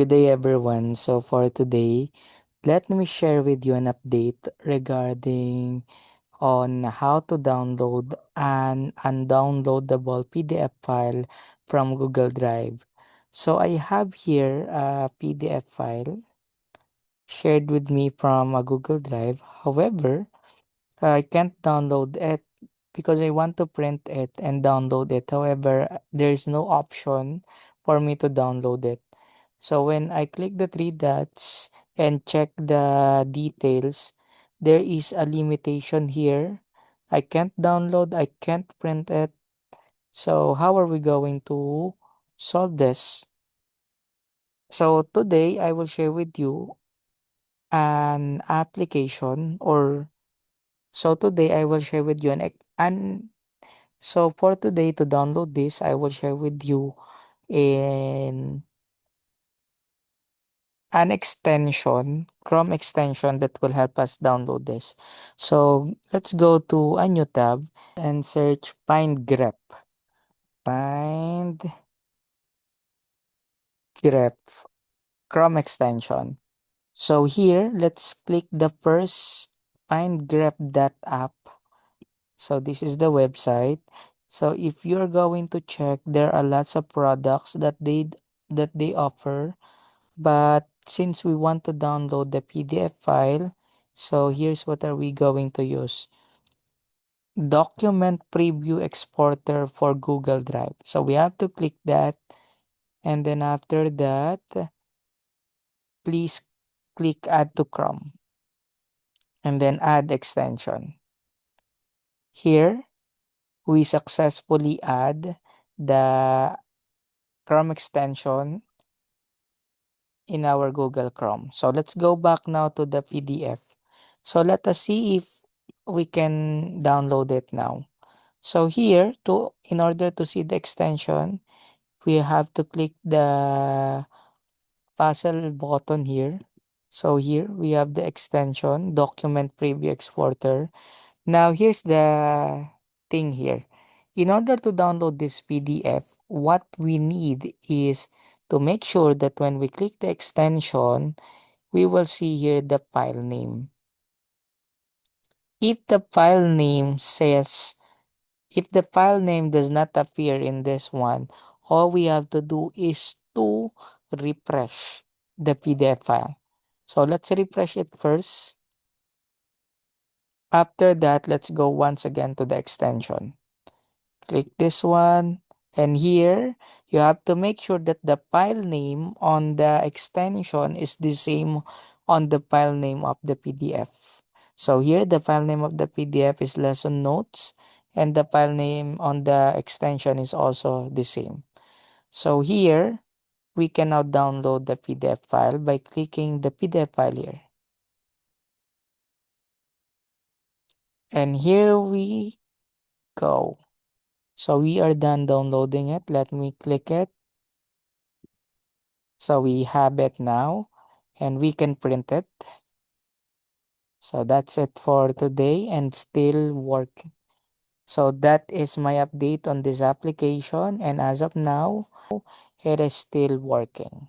Good day, everyone. So, for today, let me share with you an update regarding on how to download an undownloadable PDF file from Google Drive. So, I have here a PDF file shared with me from a Google Drive. However, I can't download it because I want to print it and download it. However, there is no option for me to download it. So when I click the three dots and check the details, there is a limitation here. I can't download, I can't print it. So how are we going to solve this? So today I will share with you an application or so today I will share with you so for today to download this, I will share with you in an extension, Chrome extension that will help us download this. So let's go to a new tab and search Find Grep. Find Grep Chrome extension. So here, let's click the first Find Grep that app. So this is the website. So if you're going to check, there are lots of products that they offer. But since we want to download the PDF file, so here's what are we going to use. Document Preview Exporter for Google Drive. So we have to click that. And then after that, please click Add to Chrome. And then add extension. Here, we successfully add the Chrome extension in our Google Chrome. So let's go back now to the PDF. So let us see if we can download it now. So here, in order to see the extension, we have to click the puzzle button here. So here we have the extension, Document Preview Exporter. Now here's the thing here. In order to download this PDF, what we need is to make sure that when we click the extension, we will see here the file name. If the file name says, if the file name does not appear in this one, all we have to do is to refresh the PDF file. So let's refresh it first. After that, let's go once again to the extension. Click this one. And here, you have to make sure that the file name on the extension is the same on the file name of the PDF. So here, the file name of the PDF is lesson notes, and the file name on the extension is also the same. So here, we can now download the PDF file by clicking the PDF file here. And here we go. So we are done downloading it. Let me click it. So we have it now and we can print it. So that's it for today and still working. So that is my update on this application, and as of now, it is still working.